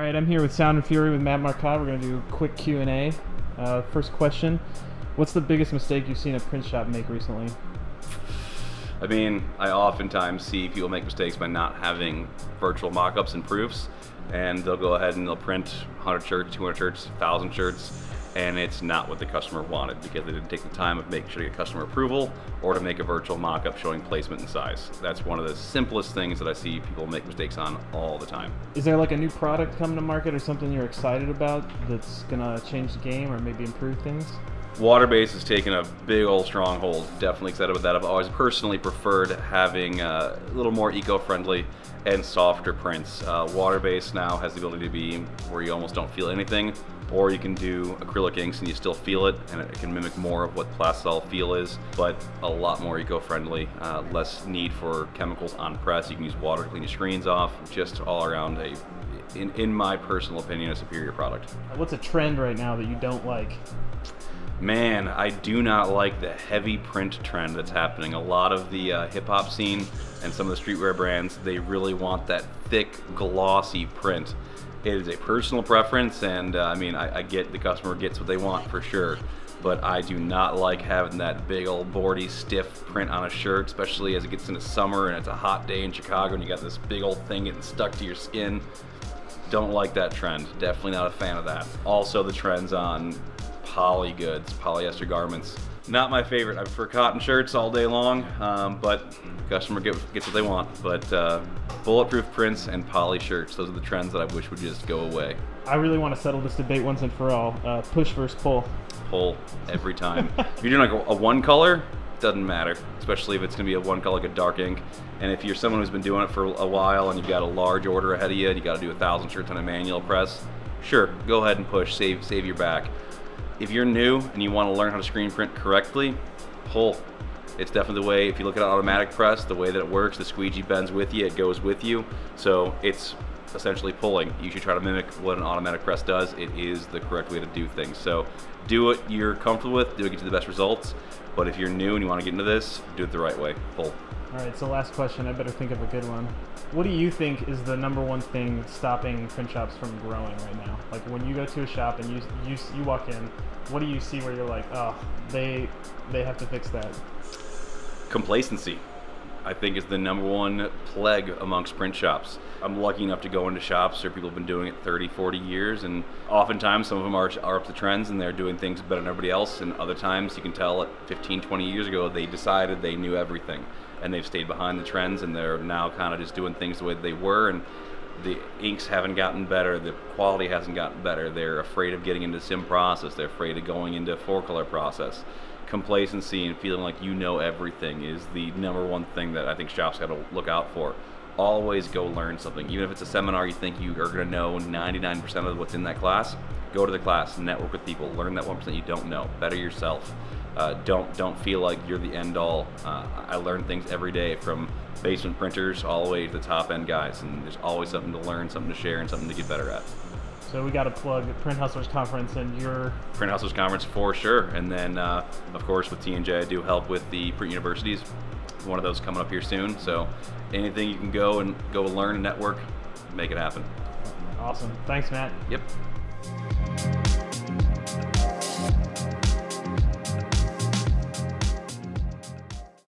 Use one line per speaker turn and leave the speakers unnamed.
right, I'm here with Sound and Fury with Matt Marcotte. We're going to do a quick Q&A. First question, what's the biggest mistake you've seen a print shop make recently?
I mean, I oftentimes see people make mistakes by not having virtual mock-ups and proofs, and they'll go ahead and they'll print 100 shirts, 200 shirts, 1,000 shirts, and it's not what the customer wanted because they didn't take the time of making sure to get customer approval or to make a virtual mock-up showing placement and size. That's one of the simplest things that I see people make mistakes on all the time.
Is there like a new product coming to market or something you're excited about that's going to change the game or maybe improve things?
Water-based has taken a big old stronghold. Definitely excited about that. I've always personally preferred having a little more eco-friendly and softer prints. Water-based now has the ability to be where you almost don't feel anything, or you can do acrylic inks and you still feel it, and it can mimic more of what Plastel feel is, but a lot more eco-friendly, less need for chemicals on press. You can use water to clean your screens off. Just all around in my personal opinion, a superior product.
What's a trend right now that you don't like?
Man, I do not like the heavy print trend that's happening. A lot of the hip-hop scene and some of the streetwear brands, they really want that thick, glossy print. It is a personal preference, and I mean, I get the customer gets what they want for sure, but I do not like having that big old boardy, stiff print on a shirt, especially as it gets into summer and it's a hot day in Chicago and you got this big old thing getting stuck to your skin. Don't like that trend. Definitely not a fan of that. Also, the trends on poly goods, polyester garments. Not my favorite. I prefer cotton shirts all day long, but the customer gets what they want. But bulletproof prints and poly shirts, those are the trends that I wish would just go away.
I really want to settle this debate once and for all. Push versus pull.
Pull every time. If you're doing like a one color, doesn't matter, especially if it's going to be a one color like a dark ink. And if you're someone who's been doing it for a while and you've got a large order ahead of you and you got to do 1,000 shirts on a manual press, sure, go ahead and push, save your back. If you're new and you want to learn how to screen print correctly, pull. It's definitely the way, if you look at an automatic press, the way that it works, the squeegee bends with you, it goes with you. So it's essentially pulling. You should try to mimic what an automatic press does. It is the correct way to do things. So do what you're comfortable with, do it, get you the best results. But if you're new and you want to get into this, do it the right way, pull.
All right, so last question, I better think of a good one. What do you think is the number one thing stopping print shops from growing right now? Like when you go to a shop and you walk in, what do you see where you're like, oh, they have to fix that?
Complacency, I think, is the number one plague amongst print shops. I'm lucky enough to go into shops where people have been doing it 30, 40 years, and oftentimes some of them are up to trends and they're doing things better than everybody else, and other times you can tell that 15, 20 years ago they decided they knew everything, and they've stayed behind the trends, and they're now kind of just doing things the way that they were, and the inks haven't gotten better, the quality hasn't gotten better, they're afraid of getting into sim process, they're afraid of going into 4-color process. Complacency and feeling like you know everything is the number one thing that I think shops got to look out for. Always go learn something. Even if it's a seminar you think you are going to know 99% of what's in that class, go to the class, network with people, learn that 1% you don't know, better yourself. Don't feel like you're the end all. I learn things every day from basement printers all the way to the top end guys, and there's always something to learn, something to share, and something to get better at.
So we got to plug Print Hustlers Conference and your...
Print Hustlers Conference for sure, and then of course with T&J I do help with the print universities. One of those coming up here soon, so anything you can go learn and network, make it happen.
Awesome. Thanks, Matt.
Yep.